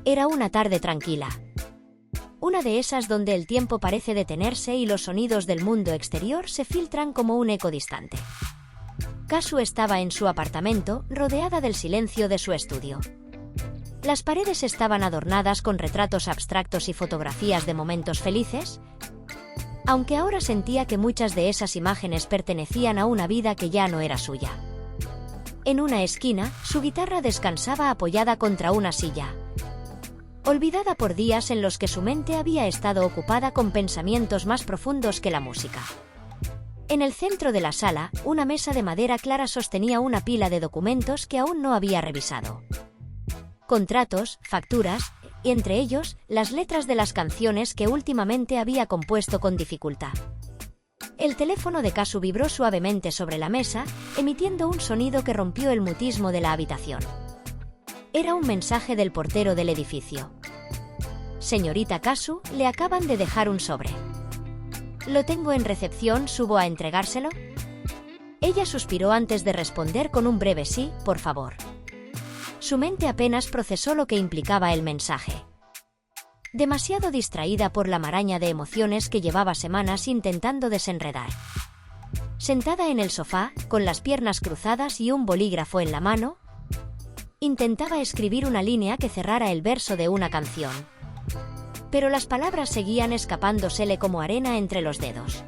Era una tarde tranquila. Una de esas donde el tiempo parece detenerse y los sonidos del mundo exterior se filtran como un eco distante. Kazu estaba en su apartamento, rodeada del silencio de su estudio. Las paredes estaban adornadas con retratos abstractos y fotografías de momentos felices, aunque ahora sentía que muchas de esas imágenes pertenecían a una vida que ya no era suya. En una esquina, su guitarra descansaba apoyada contra una silla, olvidada por días en los que su mente había estado ocupada con pensamientos más profundos que la música. En el centro de la sala, una mesa de madera clara sostenía una pila de documentos que aún no había revisado. Contratos, facturas, y entre ellos, las letras de las canciones que últimamente había compuesto con dificultad. El teléfono de Kazu vibró suavemente sobre la mesa, emitiendo un sonido que rompió el mutismo de la habitación. Era un mensaje del portero del edificio. Señorita Kazu, le acaban de dejar un sobre. Lo tengo en recepción, ¿subo a entregárselo? Ella suspiró antes de responder con un breve sí, por favor. Su mente apenas procesó lo que implicaba el mensaje. Demasiado distraída por la maraña de emociones que llevaba semanas intentando desenredar. Sentada en el sofá, con las piernas cruzadas y un bolígrafo en la mano, intentaba escribir una línea que cerrara el verso de una canción. Pero las palabras seguían escapándosele como arena entre los dedos.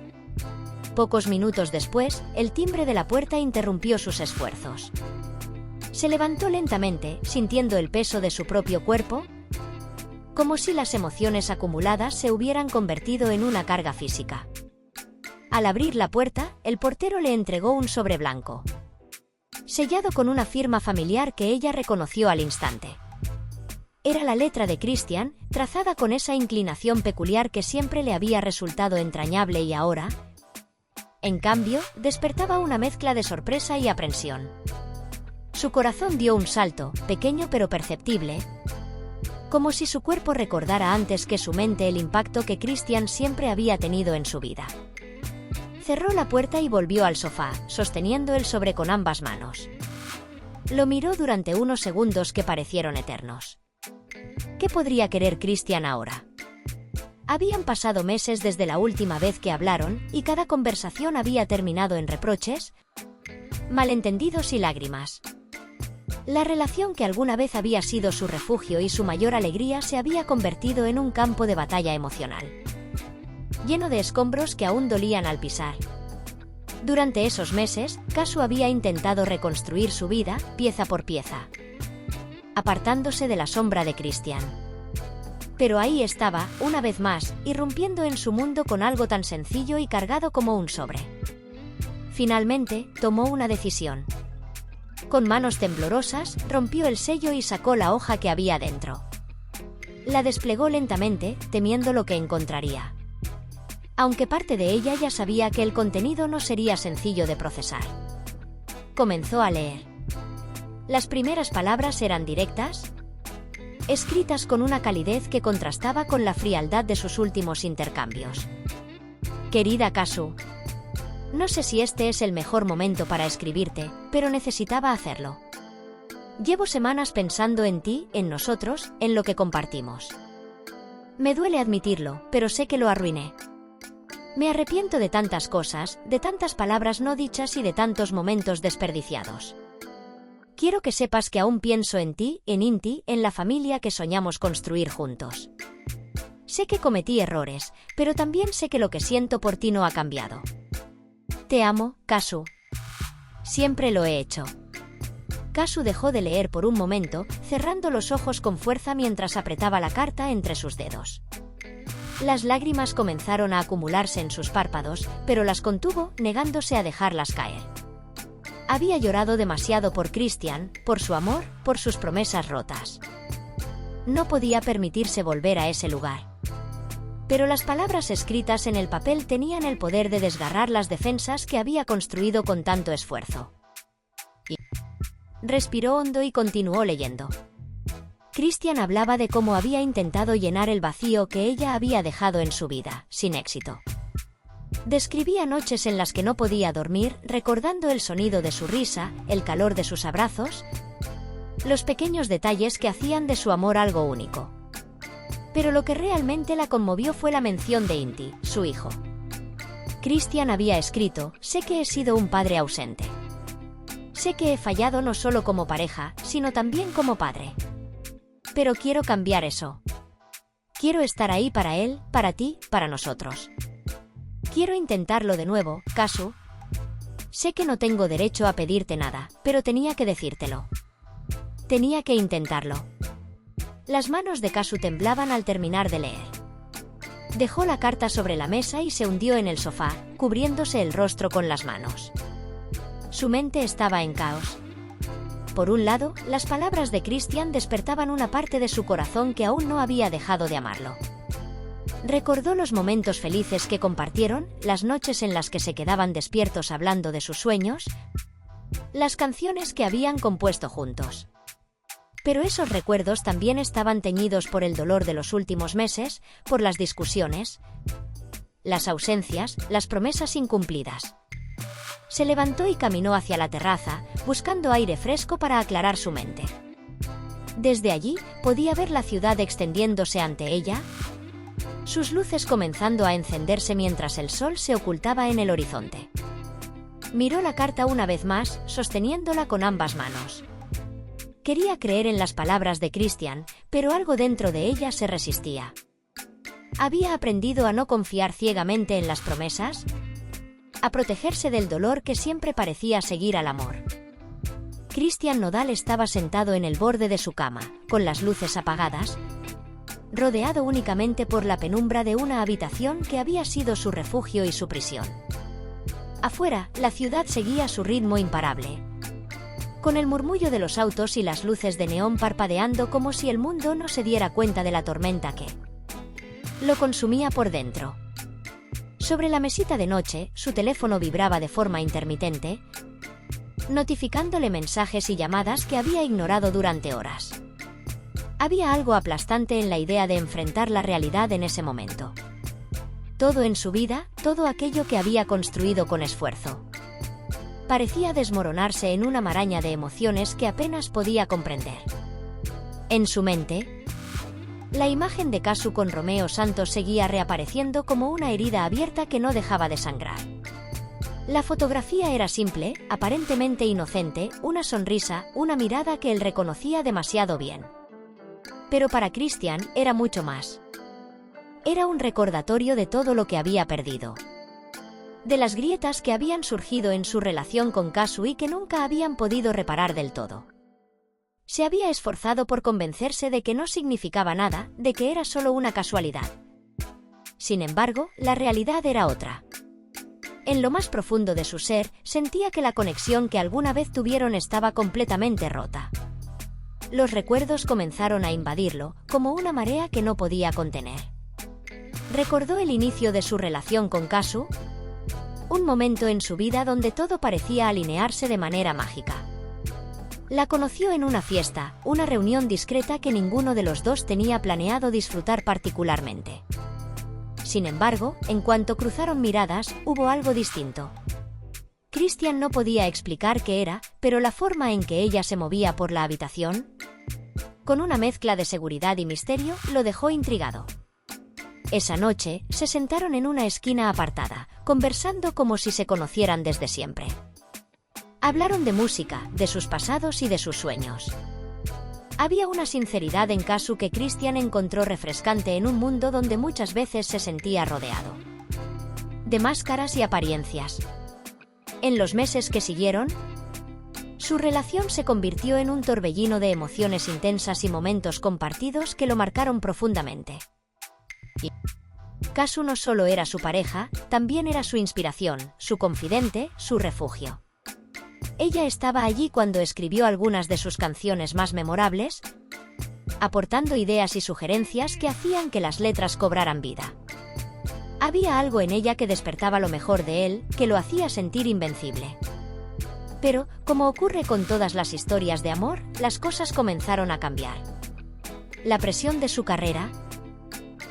Pocos minutos después, el timbre de la puerta interrumpió sus esfuerzos. Se levantó lentamente, sintiendo el peso de su propio cuerpo, como si las emociones acumuladas se hubieran convertido en una carga física. Al abrir la puerta, el portero le entregó un sobre blanco, sellado con una firma familiar que ella reconoció al instante. Era la letra de Christian, trazada con esa inclinación peculiar que siempre le había resultado entrañable y ahora, en cambio, despertaba una mezcla de sorpresa y aprensión. Su corazón dio un salto, pequeño pero perceptible, como si su cuerpo recordara antes que su mente el impacto que Christian siempre había tenido en su vida. Cerró la puerta y volvió al sofá, sosteniendo el sobre con ambas manos. Lo miró durante unos segundos que parecieron eternos. ¿Qué podría querer Christian ahora? Habían pasado meses desde la última vez que hablaron, y cada conversación había terminado en reproches, malentendidos y lágrimas. La relación que alguna vez había sido su refugio y su mayor alegría se había convertido en un campo de batalla emocional, lleno de escombros que aún dolían al pisar. Durante esos meses, Kazu había intentado reconstruir su vida, pieza por pieza, apartándose de la sombra de Christian. Pero ahí estaba, una vez más, irrumpiendo en su mundo con algo tan sencillo y cargado como un sobre. Finalmente, tomó una decisión. Con manos temblorosas, rompió el sello y sacó la hoja que había dentro. La desplegó lentamente, temiendo lo que encontraría. Aunque parte de ella ya sabía que el contenido no sería sencillo de procesar. Comenzó a leer. Las primeras palabras eran directas, escritas con una calidez que contrastaba con la frialdad de sus últimos intercambios. Querida Kazu, no sé si este es el mejor momento para escribirte, pero necesitaba hacerlo. Llevo semanas pensando en ti, en nosotros, en lo que compartimos. Me duele admitirlo, pero sé que lo arruiné. Me arrepiento de tantas cosas, de tantas palabras no dichas y de tantos momentos desperdiciados. Quiero que sepas que aún pienso en ti, en Inti, en la familia que soñamos construir juntos. Sé que cometí errores, pero también sé que lo que siento por ti no ha cambiado. Te amo, Kazu. Siempre lo he hecho. Kazu dejó de leer por un momento, cerrando los ojos con fuerza mientras apretaba la carta entre sus dedos. Las lágrimas comenzaron a acumularse en sus párpados, pero las contuvo, negándose a dejarlas caer. Había llorado demasiado por Christian, por su amor, por sus promesas rotas. No podía permitirse volver a ese lugar. Pero las palabras escritas en el papel tenían el poder de desgarrar las defensas que había construido con tanto esfuerzo. Respiró hondo y continuó leyendo. Christian hablaba de cómo había intentado llenar el vacío que ella había dejado en su vida, sin éxito. Describía noches en las que no podía dormir, recordando el sonido de su risa, el calor de sus abrazos, Los pequeños detalles que hacían de su amor algo único. Pero lo que realmente la conmovió fue la mención de Inti, su hijo. Christian había escrito: sé que he sido un padre ausente. Sé que he fallado no solo como pareja, sino también como padre. Pero quiero cambiar eso. Quiero estar ahí para él, para ti, para nosotros. Quiero intentarlo de nuevo, Kazu. Sé que no tengo derecho a pedirte nada, pero tenía que decírtelo. Tenía que intentarlo. Las manos de Kazu temblaban al terminar de leer. Dejó la carta sobre la mesa y se hundió en el sofá, cubriéndose el rostro con las manos. Su mente estaba en caos. Por un lado, las palabras de Christian despertaban una parte de su corazón que aún no había dejado de amarlo. Recordó los momentos felices que compartieron, las noches en las que se quedaban despiertos hablando de sus sueños, las canciones que habían compuesto juntos. Pero esos recuerdos también estaban teñidos por el dolor de los últimos meses, por las discusiones, las ausencias, las promesas incumplidas. Se levantó y caminó hacia la terraza, buscando aire fresco para aclarar su mente. Desde allí, podía ver la ciudad extendiéndose ante ella, sus luces comenzando a encenderse mientras el sol se ocultaba en el horizonte. Miró la carta una vez más, sosteniéndola con ambas manos. Quería creer en las palabras de Christian, pero algo dentro de ella se resistía. ¿Había aprendido a no confiar ciegamente en las promesas? A protegerse del dolor que siempre parecía seguir al amor. Christian Nodal estaba sentado en el borde de su cama, con las luces apagadas, rodeado únicamente por la penumbra de una habitación que había sido su refugio y su prisión. Afuera, la ciudad seguía su ritmo imparable, con el murmullo de los autos y las luces de neón parpadeando como si el mundo no se diera cuenta de la tormenta que lo consumía por dentro. Sobre la mesita de noche, su teléfono vibraba de forma intermitente, notificándole mensajes y llamadas que había ignorado durante horas. Había algo aplastante en la idea de enfrentar la realidad en ese momento. Todo en su vida, todo aquello que había construido con esfuerzo, parecía desmoronarse en una maraña de emociones que apenas podía comprender. En su mente, la imagen de Kazu con Romeo Santos seguía reapareciendo como una herida abierta que no dejaba de sangrar. La fotografía era simple, aparentemente inocente, una sonrisa, una mirada que él reconocía demasiado bien. Pero para Christian era mucho más. Era un recordatorio de todo lo que había perdido. De las grietas que habían surgido en su relación con Kazu y que nunca habían podido reparar del todo. Se había esforzado por convencerse de que no significaba nada, de que era solo una casualidad. Sin embargo, la realidad era otra. En lo más profundo de su ser, sentía que la conexión que alguna vez tuvieron estaba completamente rota. Los recuerdos comenzaron a invadirlo, como una marea que no podía contener. Recordó el inicio de su relación con Kazu, un momento en su vida donde todo parecía alinearse de manera mágica. La conoció en una fiesta, una reunión discreta que ninguno de los dos tenía planeado disfrutar particularmente. Sin embargo, en cuanto cruzaron miradas, hubo algo distinto. Christian no podía explicar qué era, pero la forma en que ella se movía por la habitación, con una mezcla de seguridad y misterio, lo dejó intrigado. Esa noche, se sentaron en una esquina apartada, conversando como si se conocieran desde siempre. Hablaron de música, de sus pasados y de sus sueños. Había una sinceridad en Kazu que Christian encontró refrescante en un mundo donde muchas veces se sentía rodeado de máscaras y apariencias. En los meses que siguieron, su relación se convirtió en un torbellino de emociones intensas y momentos compartidos que lo marcaron profundamente. Kazu no solo era su pareja, también era su inspiración, su confidente, su refugio. Ella estaba allí cuando escribió algunas de sus canciones más memorables, aportando ideas y sugerencias que hacían que las letras cobraran vida. Había algo en ella que despertaba lo mejor de él, que lo hacía sentir invencible. Pero, como ocurre con todas las historias de amor, las cosas comenzaron a cambiar. La presión de su carrera,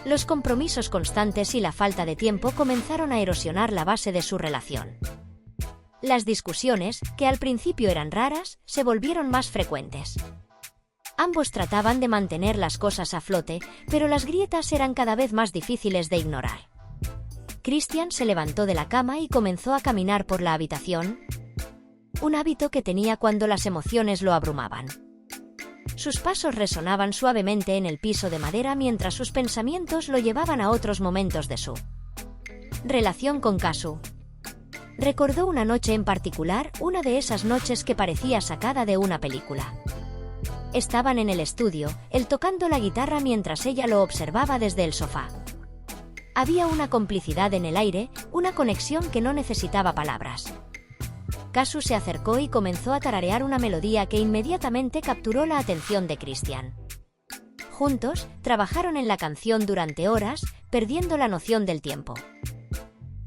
los compromisos constantes y la falta de tiempo comenzaron a erosionar la base de su relación. Las discusiones, que al principio eran raras, se volvieron más frecuentes. Ambos trataban de mantener las cosas a flote, pero las grietas eran cada vez más difíciles de ignorar. Christian se levantó de la cama y comenzó a caminar por la habitación, un hábito que tenía cuando las emociones lo abrumaban. Sus pasos resonaban suavemente en el piso de madera mientras sus pensamientos lo llevaban a otros momentos de su relación con Kazu. Recordó una noche en particular, una de esas noches que parecía sacada de una película. Estaban en el estudio, él tocando la guitarra mientras ella lo observaba desde el sofá. Había una complicidad en el aire, una conexión que no necesitaba palabras. Kazu se acercó y comenzó a tararear una melodía que inmediatamente capturó la atención de Christian. Juntos, trabajaron en la canción durante horas, perdiendo la noción del tiempo.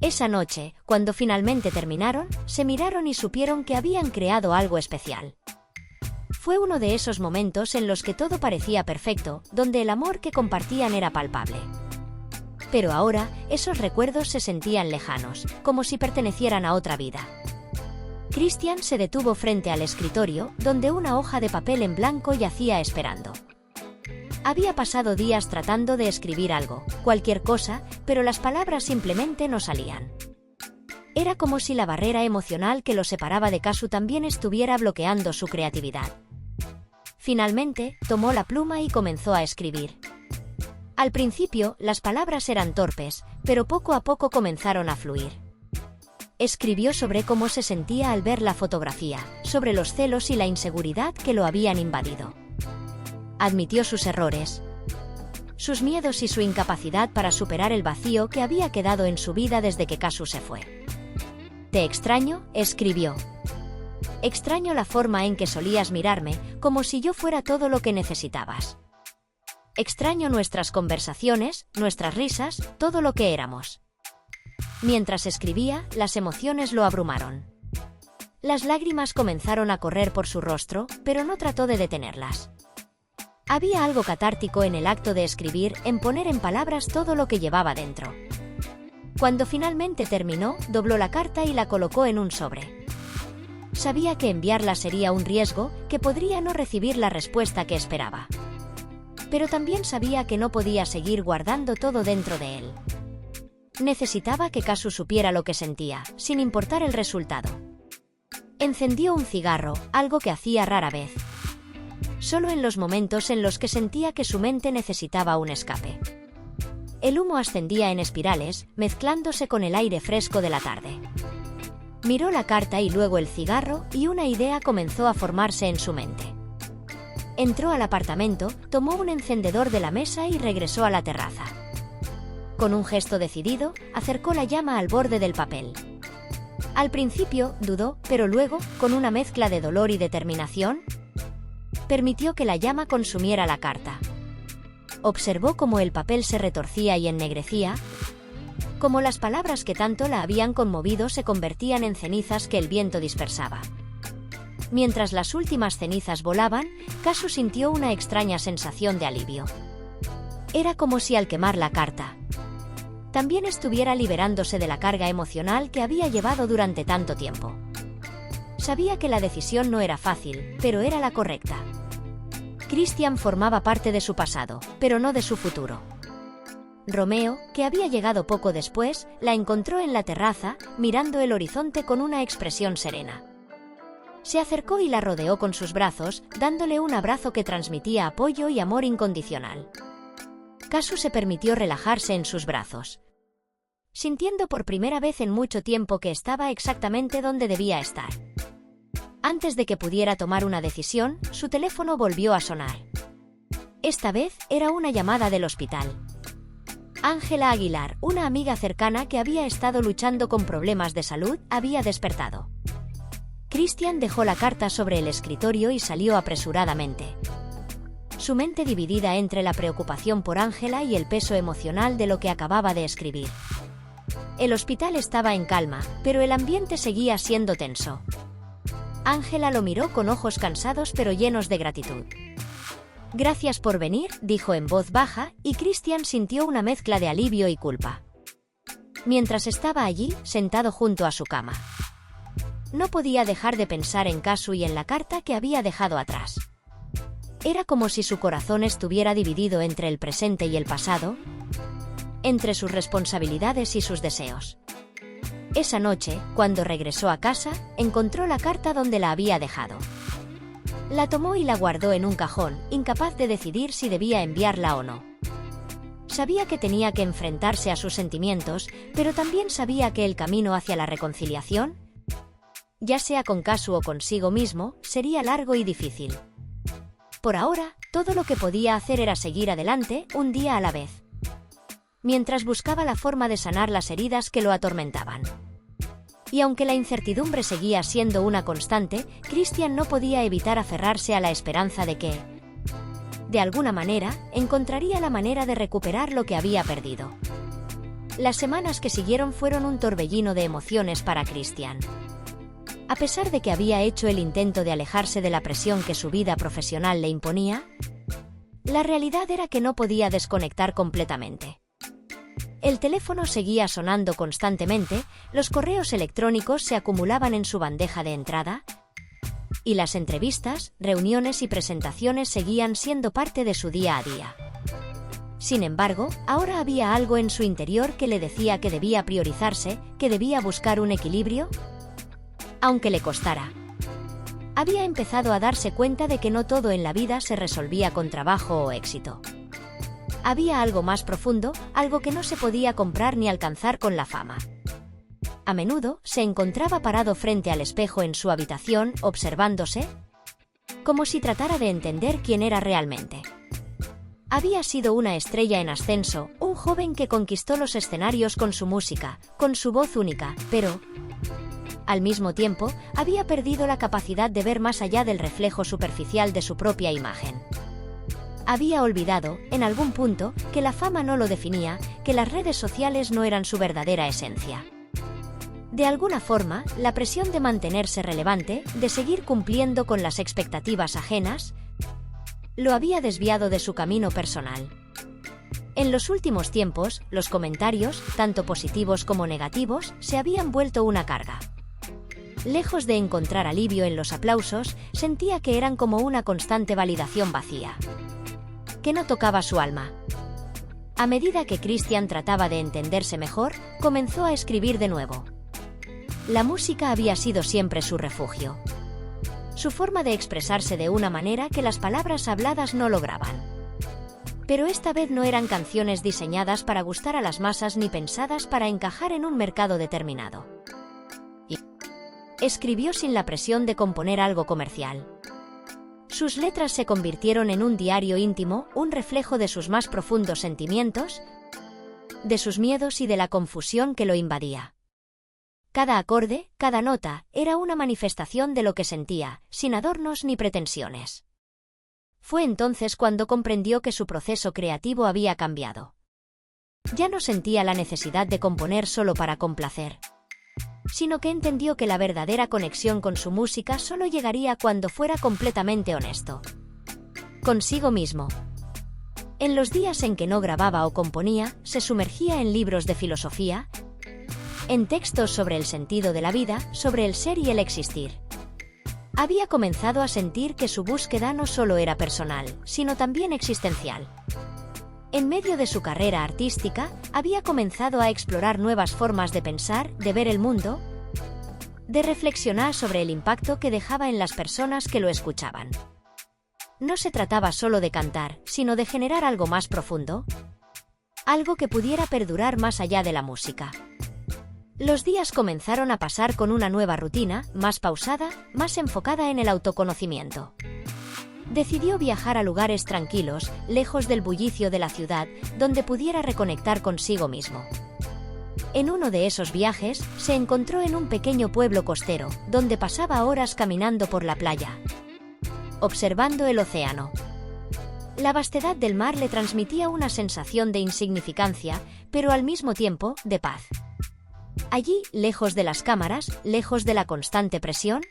Esa noche, cuando finalmente terminaron, se miraron y supieron que habían creado algo especial. Fue uno de esos momentos en los que todo parecía perfecto, donde el amor que compartían era palpable. Pero ahora, esos recuerdos se sentían lejanos, como si pertenecieran a otra vida. Christian se detuvo frente al escritorio, donde una hoja de papel en blanco yacía esperando. Había pasado días tratando de escribir algo, cualquier cosa, pero las palabras simplemente no salían. Era como si la barrera emocional que lo separaba de Kazu también estuviera bloqueando su creatividad. Finalmente, tomó la pluma y comenzó a escribir. Al principio, las palabras eran torpes, pero poco a poco comenzaron a fluir. Escribió sobre cómo se sentía al ver la fotografía, sobre los celos y la inseguridad que lo habían invadido. Admitió sus errores, sus miedos y su incapacidad para superar el vacío que había quedado en su vida desde que Kazu se fue. «Te extraño», escribió. «Extraño la forma en que solías mirarme, como si yo fuera todo lo que necesitabas. Extraño nuestras conversaciones, nuestras risas, todo lo que éramos». Mientras escribía, las emociones lo abrumaron. Las lágrimas comenzaron a correr por su rostro, pero no trató de detenerlas. Había algo catártico en el acto de escribir, en poner en palabras todo lo que llevaba dentro. Cuando finalmente terminó, dobló la carta y la colocó en un sobre. Sabía que enviarla sería un riesgo, que podría no recibir la respuesta que esperaba. Pero también sabía que no podía seguir guardando todo dentro de él. Necesitaba que Kazu supiera lo que sentía, sin importar el resultado. Encendió un cigarro, algo que hacía rara vez. Solo en los momentos en los que sentía que su mente necesitaba un escape. El humo ascendía en espirales, mezclándose con el aire fresco de la tarde. Miró la carta y luego el cigarro, y una idea comenzó a formarse en su mente. Entró al apartamento, tomó un encendedor de la mesa y regresó a la terraza. Con un gesto decidido, acercó la llama al borde del papel. Al principio, dudó, pero luego, con una mezcla de dolor y determinación, permitió que la llama consumiera la carta. Observó cómo el papel se retorcía y ennegrecía, cómo las palabras que tanto la habían conmovido se convertían en cenizas que el viento dispersaba. Mientras las últimas cenizas volaban, Kazu sintió una extraña sensación de alivio. Era como si al quemar la carta, también estuviera liberándose de la carga emocional que había llevado durante tanto tiempo. Sabía que la decisión no era fácil, pero era la correcta. Christian formaba parte de su pasado, pero no de su futuro. Romeo, que había llegado poco después, la encontró en la terraza, mirando el horizonte con una expresión serena. Se acercó y la rodeó con sus brazos, dándole un abrazo que transmitía apoyo y amor incondicional. Kazu se permitió relajarse en sus brazos, sintiendo por primera vez en mucho tiempo que estaba exactamente donde debía estar. Antes de que pudiera tomar una decisión, su teléfono volvió a sonar. Esta vez, era una llamada del hospital. Ángela Aguilar, una amiga cercana que había estado luchando con problemas de salud, había despertado. Christian dejó la carta sobre el escritorio y salió apresuradamente. Su mente dividida entre la preocupación por Ángela y el peso emocional de lo que acababa de escribir. El hospital estaba en calma, pero el ambiente seguía siendo tenso. Ángela lo miró con ojos cansados pero llenos de gratitud. «Gracias por venir», dijo en voz baja, y Christian sintió una mezcla de alivio y culpa. Mientras estaba allí, sentado junto a su cama, no podía dejar de pensar en Kazu y en la carta que había dejado atrás. Era como si su corazón estuviera dividido entre el presente y el pasado, entre sus responsabilidades y sus deseos. Esa noche, cuando regresó a casa, encontró la carta donde la había dejado. La tomó y la guardó en un cajón, incapaz de decidir si debía enviarla o no. Sabía que tenía que enfrentarse a sus sentimientos, pero también sabía que el camino hacia la reconciliación, ya sea con Kazu o consigo mismo, sería largo y difícil. Por ahora, todo lo que podía hacer era seguir adelante, un día a la vez, mientras buscaba la forma de sanar las heridas que lo atormentaban. Y aunque la incertidumbre seguía siendo una constante, Christian no podía evitar aferrarse a la esperanza de que, de alguna manera, encontraría la manera de recuperar lo que había perdido. Las semanas que siguieron fueron un torbellino de emociones para Christian. A pesar de que había hecho el intento de alejarse de la presión que su vida profesional le imponía, la realidad era que no podía desconectar completamente. El teléfono seguía sonando constantemente, los correos electrónicos se acumulaban en su bandeja de entrada, y las entrevistas, reuniones y presentaciones seguían siendo parte de su día a día. Sin embargo, ahora había algo en su interior que le decía que debía priorizarse, que debía buscar un equilibrio, aunque le costara. Había empezado a darse cuenta de que no todo en la vida se resolvía con trabajo o éxito. Había algo más profundo, algo que no se podía comprar ni alcanzar con la fama. A menudo se encontraba parado frente al espejo en su habitación, observándose, como si tratara de entender quién era realmente. Había sido una estrella en ascenso, un joven que conquistó los escenarios con su música, con su voz única, pero, al mismo tiempo, había perdido la capacidad de ver más allá del reflejo superficial de su propia imagen. Había olvidado, en algún punto, que la fama no lo definía, que las redes sociales no eran su verdadera esencia. De alguna forma, la presión de mantenerse relevante, de seguir cumpliendo con las expectativas ajenas, lo había desviado de su camino personal. En los últimos tiempos, los comentarios, tanto positivos como negativos, se habían vuelto una carga. Lejos de encontrar alivio en los aplausos, sentía que eran como una constante validación vacía, que no tocaba su alma. A medida que Christian trataba de entenderse mejor, comenzó a escribir de nuevo. La música había sido siempre su refugio. Su forma de expresarse de una manera que las palabras habladas no lograban. Pero esta vez no eran canciones diseñadas para gustar a las masas ni pensadas para encajar en un mercado determinado. Escribió sin la presión de componer algo comercial. Sus letras se convirtieron en un diario íntimo, un reflejo de sus más profundos sentimientos, de sus miedos y de la confusión que lo invadía. Cada acorde, cada nota, era una manifestación de lo que sentía, sin adornos ni pretensiones. Fue entonces cuando comprendió que su proceso creativo había cambiado. Ya no sentía la necesidad de componer solo para complacer, sino que entendió que la verdadera conexión con su música solo llegaría cuando fuera completamente honesto consigo mismo. En los días en que no grababa o componía, se sumergía en libros de filosofía, en textos sobre el sentido de la vida, sobre el ser y el existir. Había comenzado a sentir que su búsqueda no solo era personal, sino también existencial. En medio de su carrera artística, había comenzado a explorar nuevas formas de pensar, de ver el mundo, de reflexionar sobre el impacto que dejaba en las personas que lo escuchaban. No se trataba solo de cantar, sino de generar algo más profundo, algo que pudiera perdurar más allá de la música. Los días comenzaron a pasar con una nueva rutina, más pausada, más enfocada en el autoconocimiento. Decidió viajar a lugares tranquilos, lejos del bullicio de la ciudad, donde pudiera reconectar consigo mismo. En uno de esos viajes, se encontró en un pequeño pueblo costero, donde pasaba horas caminando por la playa, observando el océano. La vastedad del mar le transmitía una sensación de insignificancia, pero al mismo tiempo, de paz. Allí, lejos de las cámaras, lejos de la constante presión,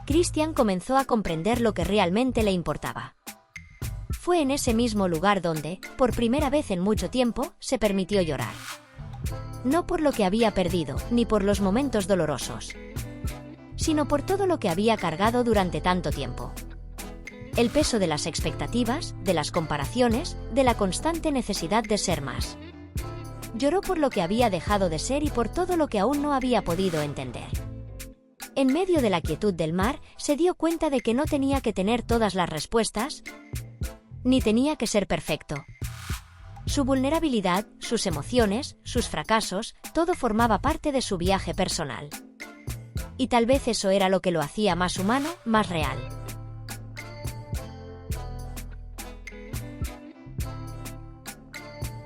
Christian comenzó a comprender lo que realmente le importaba. Fue en ese mismo lugar donde, por primera vez en mucho tiempo, se permitió llorar. No por lo que había perdido, ni por los momentos dolorosos, sino por todo lo que había cargado durante tanto tiempo. El peso de las expectativas, de las comparaciones, de la constante necesidad de ser más. Lloró por lo que había dejado de ser y por todo lo que aún no había podido entender. En medio de la quietud del mar, se dio cuenta de que no tenía que tener todas las respuestas, ni tenía que ser perfecto. Su vulnerabilidad, sus emociones, sus fracasos, todo formaba parte de su viaje personal. Y tal vez eso era lo que lo hacía más humano, más real.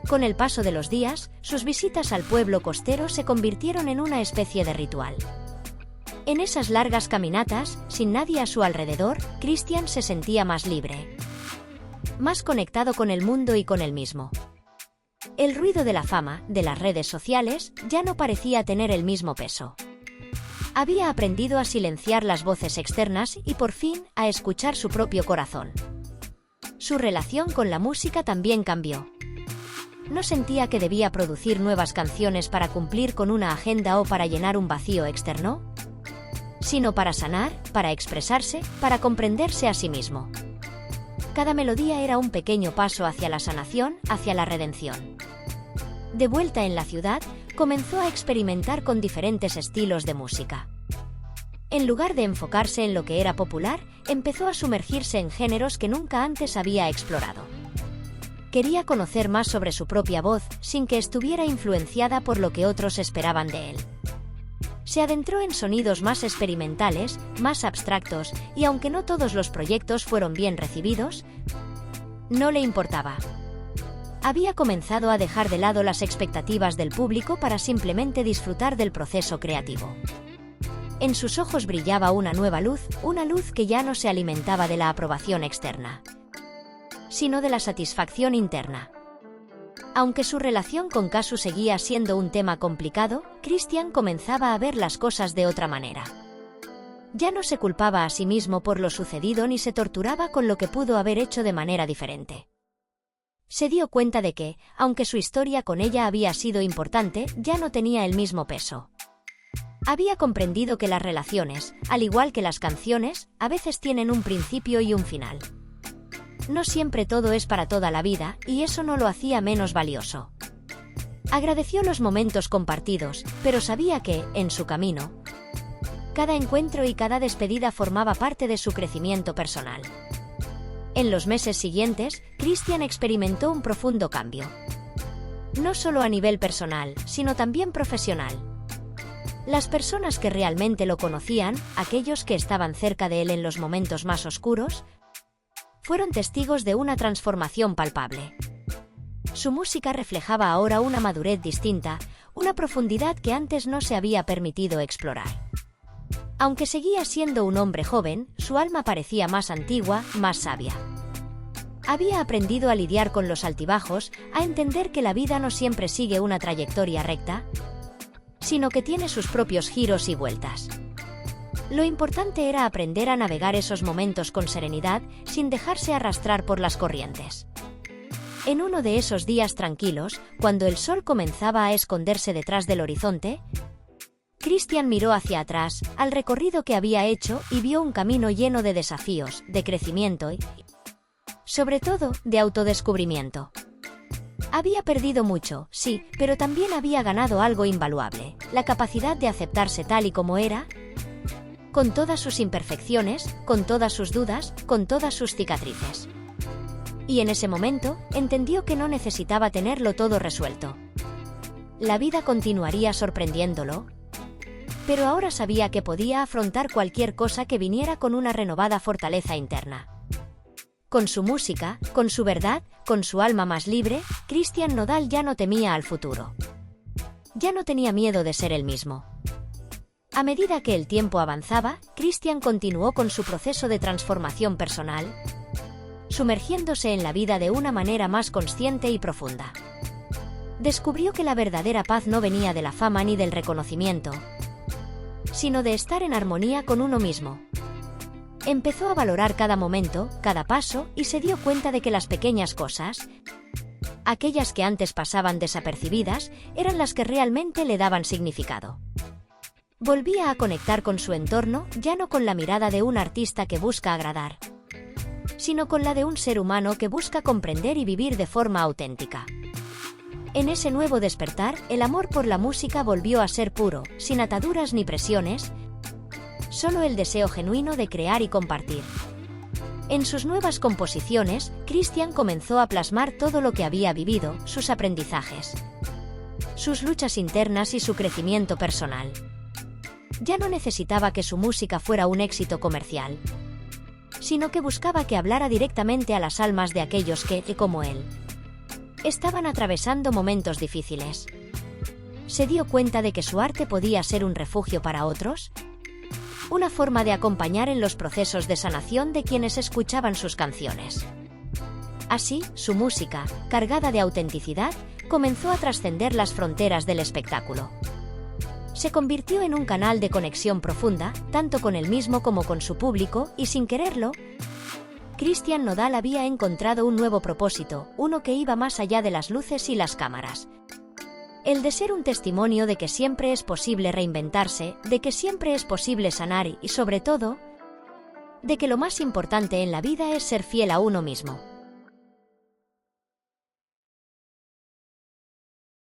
Con el paso de los días, sus visitas al pueblo costero se convirtieron en una especie de ritual. En esas largas caminatas, sin nadie a su alrededor, Christian se sentía más libre. Más conectado con el mundo y con él mismo. El ruido de la fama, de las redes sociales, ya no parecía tener el mismo peso. Había aprendido a silenciar las voces externas y por fin a escuchar su propio corazón. Su relación con la música también cambió. No sentía que debía producir nuevas canciones para cumplir con una agenda o para llenar un vacío externo, sino para sanar, para expresarse, para comprenderse a sí mismo. Cada melodía era un pequeño paso hacia la sanación, hacia la redención. De vuelta en la ciudad, comenzó a experimentar con diferentes estilos de música. En lugar de enfocarse en lo que era popular, empezó a sumergirse en géneros que nunca antes había explorado. Quería conocer más sobre su propia voz, sin que estuviera influenciada por lo que otros esperaban de él. Se adentró en sonidos más experimentales, más abstractos, y aunque no todos los proyectos fueron bien recibidos, no le importaba. Había comenzado a dejar de lado las expectativas del público para simplemente disfrutar del proceso creativo. En sus ojos brillaba una nueva luz, una luz que ya no se alimentaba de la aprobación externa, sino de la satisfacción interna. Aunque su relación con Kasu seguía siendo un tema complicado, Christian comenzaba a ver las cosas de otra manera. Ya no se culpaba a sí mismo por lo sucedido ni se torturaba con lo que pudo haber hecho de manera diferente. Se dio cuenta de que, aunque su historia con ella había sido importante, ya no tenía el mismo peso. Había comprendido que las relaciones, al igual que las canciones, a veces tienen un principio y un final. No siempre todo es para toda la vida, y eso no lo hacía menos valioso. Agradeció los momentos compartidos, pero sabía que, en su camino, cada encuentro y cada despedida formaba parte de su crecimiento personal. En los meses siguientes, Christian experimentó un profundo cambio. No solo a nivel personal, sino también profesional. Las personas que realmente lo conocían, aquellos que estaban cerca de él en los momentos más oscuros, fueron testigos de una transformación palpable. Su música reflejaba ahora una madurez distinta, una profundidad que antes no se había permitido explorar. Aunque seguía siendo un hombre joven, su alma parecía más antigua, más sabia. Había aprendido a lidiar con los altibajos, a entender que la vida no siempre sigue una trayectoria recta, sino que tiene sus propios giros y vueltas. Lo importante era aprender a navegar esos momentos con serenidad, sin dejarse arrastrar por las corrientes. En uno de esos días tranquilos, cuando el sol comenzaba a esconderse detrás del horizonte, Christian miró hacia atrás, al recorrido que había hecho, y vio un camino lleno de desafíos, de crecimiento y, sobre todo, de autodescubrimiento. Había perdido mucho, sí, pero también había ganado algo invaluable, la capacidad de aceptarse tal y como era, con todas sus imperfecciones, con todas sus dudas, con todas sus cicatrices. Y en ese momento, entendió que no necesitaba tenerlo todo resuelto. La vida continuaría sorprendiéndolo, pero ahora sabía que podía afrontar cualquier cosa que viniera con una renovada fortaleza interna. Con su música, con su verdad, con su alma más libre, Christian Nodal ya no temía al futuro. Ya no tenía miedo de ser el mismo. A medida que el tiempo avanzaba, Christian continuó con su proceso de transformación personal, sumergiéndose en la vida de una manera más consciente y profunda. Descubrió que la verdadera paz no venía de la fama ni del reconocimiento, sino de estar en armonía con uno mismo. Empezó a valorar cada momento, cada paso, y se dio cuenta de que las pequeñas cosas, aquellas que antes pasaban desapercibidas, eran las que realmente le daban significado. Volvía a conectar con su entorno, ya no con la mirada de un artista que busca agradar, sino con la de un ser humano que busca comprender y vivir de forma auténtica. En ese nuevo despertar, el amor por la música volvió a ser puro, sin ataduras ni presiones, solo el deseo genuino de crear y compartir. En sus nuevas composiciones, Christian comenzó a plasmar todo lo que había vivido, sus aprendizajes, sus luchas internas y su crecimiento personal. Ya no necesitaba que su música fuera un éxito comercial, sino que buscaba que hablara directamente a las almas de aquellos que, como él, estaban atravesando momentos difíciles. Se dio cuenta de que su arte podía ser un refugio para otros, una forma de acompañar en los procesos de sanación de quienes escuchaban sus canciones. Así, su música, cargada de autenticidad, comenzó a trascender las fronteras del espectáculo. Se convirtió en un canal de conexión profunda, tanto con él mismo como con su público, y sin quererlo, Christian Nodal había encontrado un nuevo propósito, uno que iba más allá de las luces y las cámaras. El de ser un testimonio de que siempre es posible reinventarse, de que siempre es posible sanar y, sobre todo, de que lo más importante en la vida es ser fiel a uno mismo.